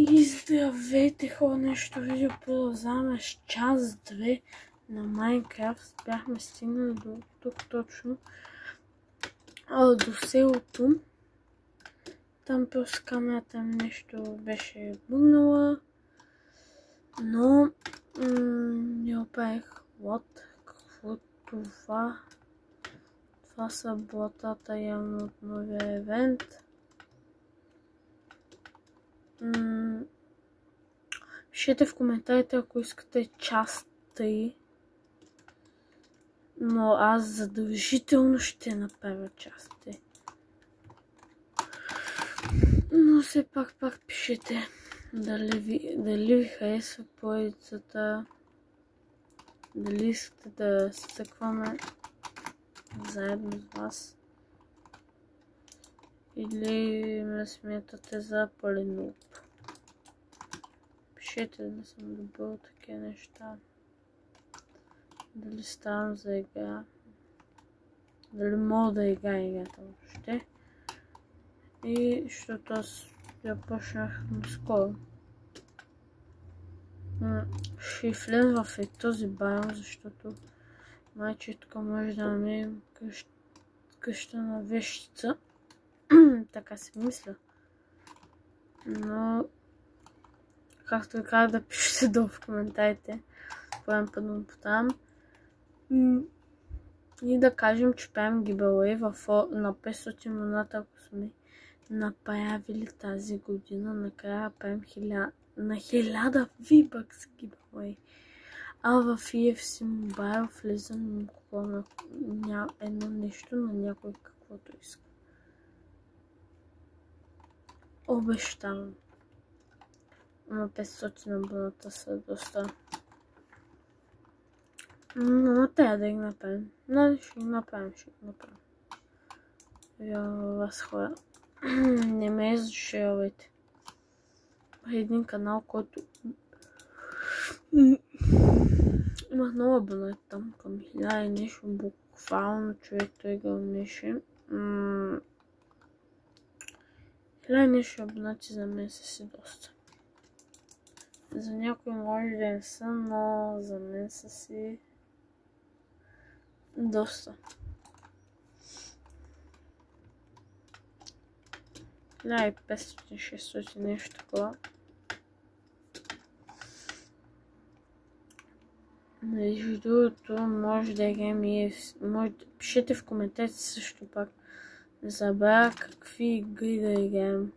И здравейте хора, нещо видео продължаваме с час 2 на Майнкрафт. Бяхме стигнали до тук точно, до селото. Там просто камерата ми нещо беше бъгнала, но не оправих. Какво това? Това са блатата явно от новия евент. Пишете в коментарите, ако искате част 3, но аз задължително ще направя част 3. Но все пак пишете дали ви харесва поредицата, дали искате да стъкваме заедно с вас или ме смятате за пълен нуб. Пишете да съм добър такива неща. Дали ставам за игра. Дали мога да играя играта въобще. И защото аз я почнах скоро. Ще влезем в този байом, защото майче тук може да намерим къща на вещица. Така си мисля. Но както ви казах, да пишете долу в коментарите. Поем пътно по там. И да кажем, че правим giveaway на 500 моната, ако сме направили тази година. Накрая правим на 1000 V-Bucks giveaway. А в EFC Mobile влизам на едно нещо на някой каквото иска. Обещавам. Но 500 абоната са доста. Но трябва да ги направим. Ще ги направим. Вас хора. Не ме изжелвайте. Един канал, който имах много абонати там към 1000 и нещо. Буквално човек той гълнеше. 1000 и нещо абонати за мен са си доста. За някой може да не са, но за мен са си доста. 1500-600 нещо такова. Между другото, може да играем и пишете в коментарите също пак. Не забравя какви игри да играем.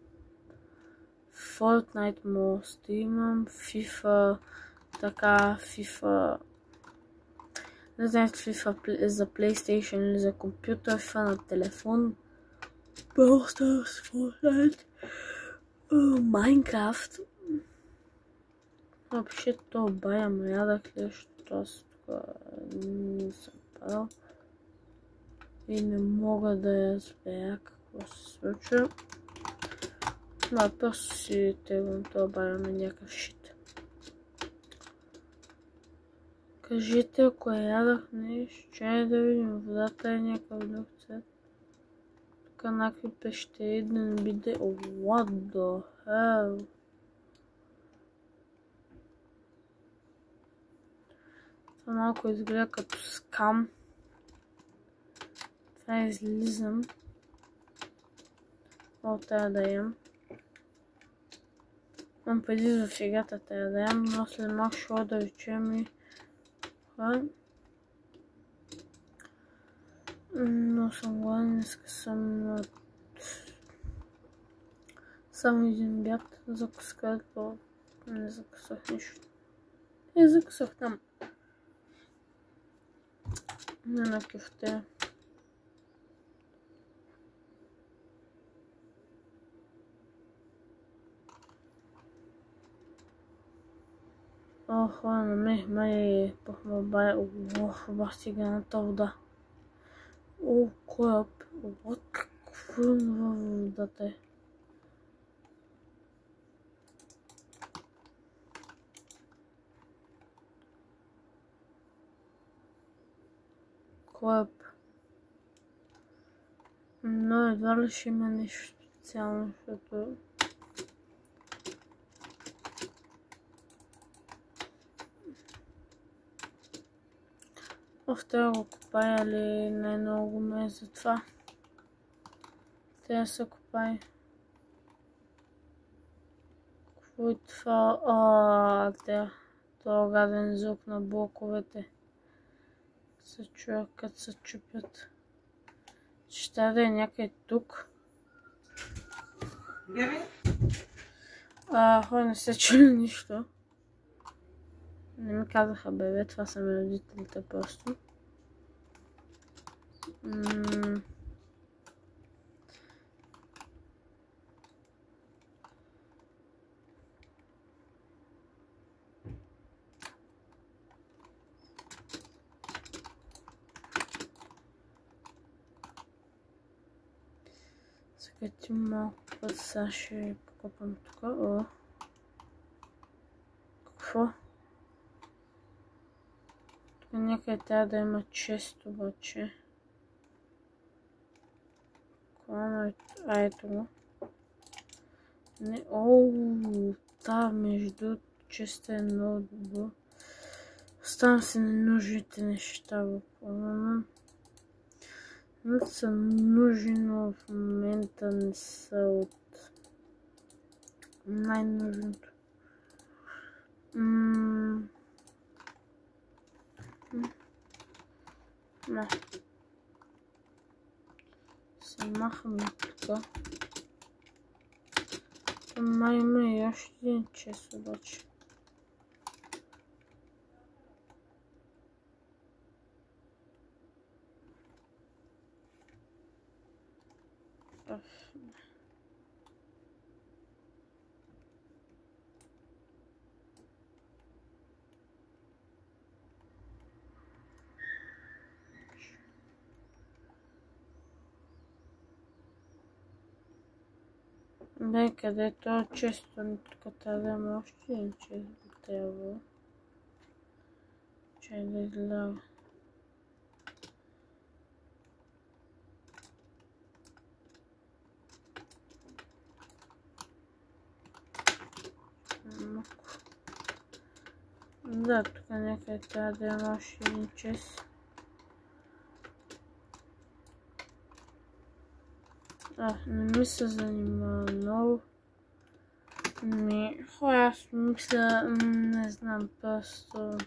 Fortnite мога да стримам, FIFA, FIFA. Не знам FIFA за PlayStation или за компютър, FIFA на телефон. Просто Fortnite. Minecraft. Напишете това бая мрядък ли, защото аз тук не съм падал. И не мога да разбера какво се случва. Да, просто си теглям това бая на някакъв шит. Кажете, ако ядах нещо, че да видим, водата е някакъв друг цвет. Тук някакви пещери да не биде. What the hell? Това малко изгледа като скам. Това излизам. Трябва да ям. Имам преди в играта трябва да ям, но след малко ще да ви чуем и но съм гладен, днеска съм само един обяд закусках, не закусах нищо. Закусах там. Не на кефте. Хора, на мен май похмабай. Бах стига на тази вода. Кораб. Какво във водата е? Кораб. Но едва ли ще има нещо специално, защото Трябва го копая ли най-много ме за това. Трябва да се копая. Какво е това? Това гаден звук на блоковете. Се чуя, като се чупят. Ще да е някъде тук. Хора, не се чули нищо. Не ми казаха бебе, това са ми родителите просто. Сега ти малко път сега ще покопам тук. Какво? Тук някъде трябва да има чест обаче. Ето го. Между честа е много добро. Оставам се ненужните неща буквално. Не са нужни, но в момента не са от най-нужното. Се махам тук. Май има и още един чест обаче. Бе, къде е това често? Тук трябва да има още един чест би трябвало. Чай да излага. Да, тук някъде трябва да има още един чест. Не ми се занимава много. Аз мисля, не знам, просто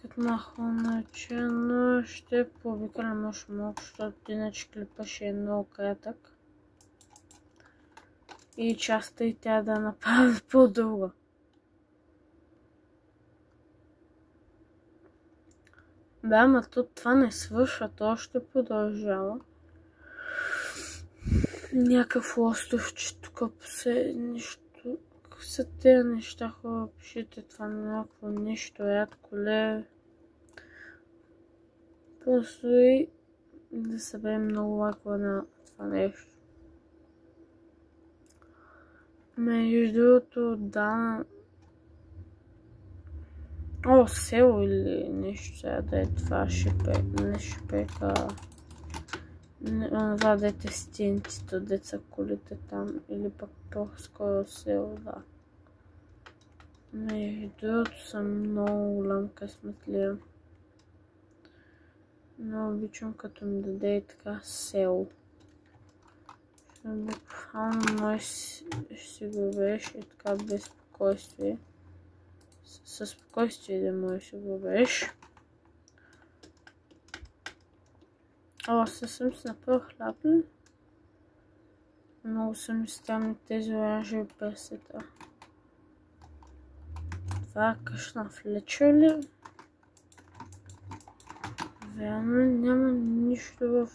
като махоначе, но ще пообикалям още малко, защото иначе клипа ще е много кратък. И частта и тя да направи по-дълга. Да, ама това не свършва, то още продължава. Някакъв островче тук нещо. Какво са тези неща, хора? Пишете това някакво нещо, рядко ле. Просто и да съберем много лайкова на това нещо. Между другото, да. Село или нещо сега да е това шипека. Това дете стенците, деца колите там, или пък по-скоро село, да. Между другото съм много голям късметлия. Много обичам като ми даде и така село. Буквално мой си го беше и така без спокойствие. Със спокойствие да можеш да го беше. Съм си направил хляб ли? Много са ми странни тези оранжеви персета. Това е къщна флеча ли? Верно няма нищо в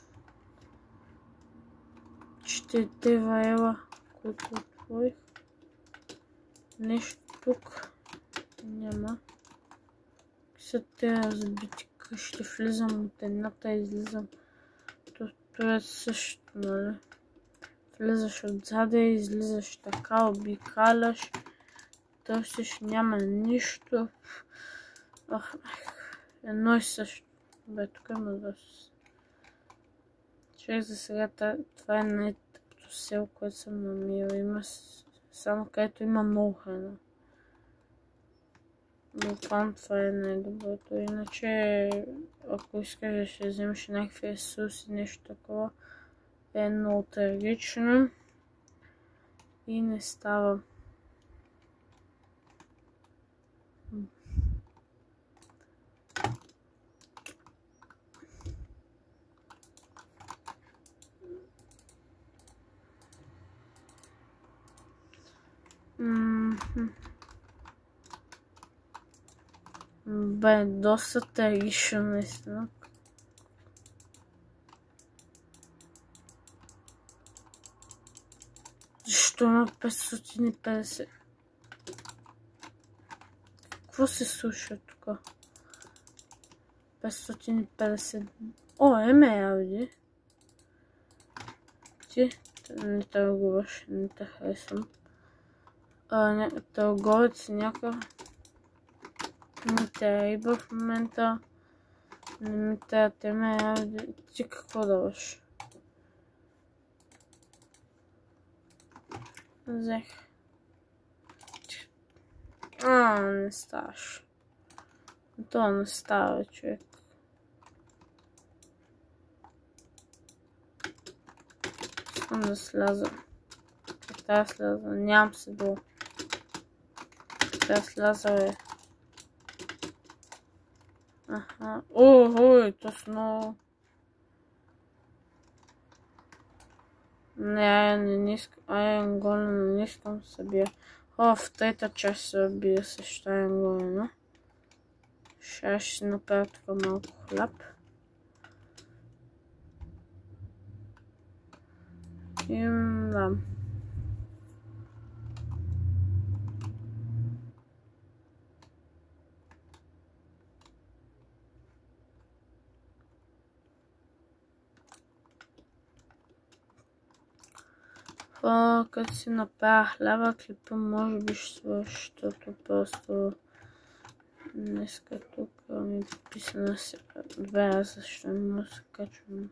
4 ваела, които отворих. Нещо тук няма. Са те разбити къщи, влизам от едната и излизам. Това е също, нали? Влизаш отзаде, излизаш така, обикаляш, търсиш, няма нищо. Едно и също. Бе, тук има доста. Човек за сега това е най-тъпото село, което съм намирал. Има само където има много храна. Буквално това е най-доброто. Иначе, ако искаш да ще вземеш някакви ресурси, нещо такова, е много трагично и не става. Бе, доста трагично, наистина. Защо има 550? Какво се случва тук? 550. О, Ауди. Ти не търгуваш, не те харесвам. Търговец някакъв. Не те риба в момента. Не ми трябва Ауди. Ти какво даваш? Взех. Не ставаш. То не става, човек. Искам да сляза. Трябва да сляза. Нямам седло. Трябва да сляза, бе. Аха. Ой, точно. Не искам. Айрон Голем не искам да се бия. В трета част се бия също Айрон Голем. Ще си направя тук малко хляб. И да. Като си направя хляба, клипа може би ще свърши, защото просто днеска тук ми писа на се. Добре, аз защо не мога да се качвам.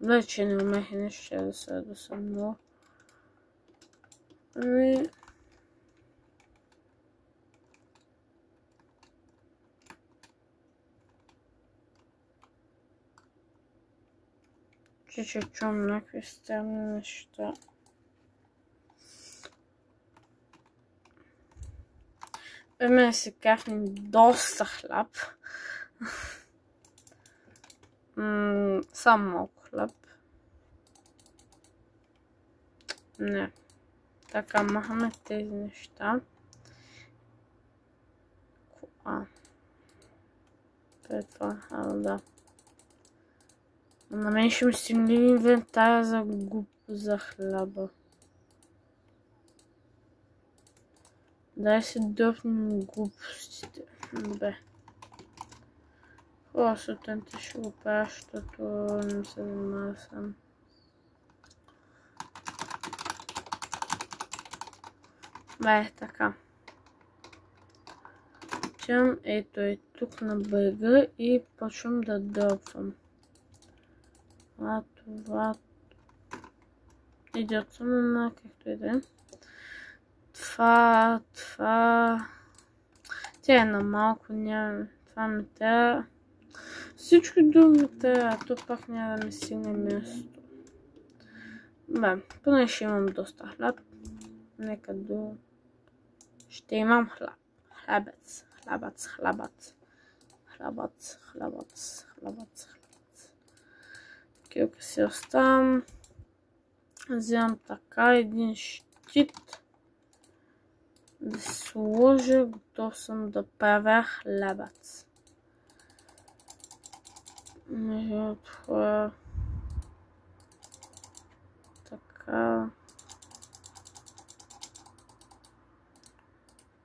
Бе, че не умех и нещо, ще да се да съм много. Че чувам някакви странни неща. Мен се кахне доста хляб. Само малко хляб. Не. Така, махаме тези неща. Това, да. На мен ще ми стигне инвентаря за хляба. Дай се дъпнем глупостите. Бе. Сутринта ще го правя, защото не се занимава сам. Бе, така. Отивам ето тук на брега и почвам да дърпвам. Това идиотно, както и да е. Това. Тя е на малко, няма. Това ми трябва. Всичко друго ми трябва, то пак няма да ми стигне място. Бе, поне ще имам доста хляб. Нека до... Ще имам хляб. Хлябец. Килка си оставам. Вземам така един щит. Да сложа, готов съм да правя хлябец. Между това... Така...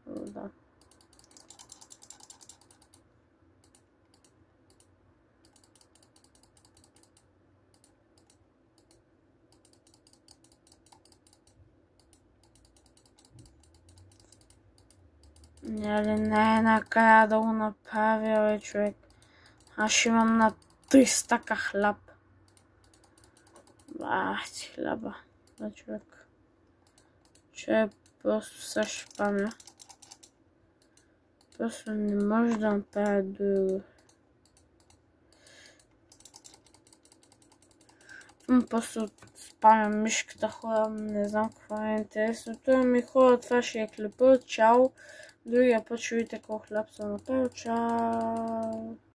Да. Не накрая да го направя, човек. Аз ще имам на 3 стака хляб. Бахти хляба на човек. Човек просто се шпамя. Просто не може да направя друго. Просто спамям мишката, хора, не знам какво е интересното. Ами хора, това ще е клипът. Чао! Другия път ще видите колко хляб съм направил. Чао!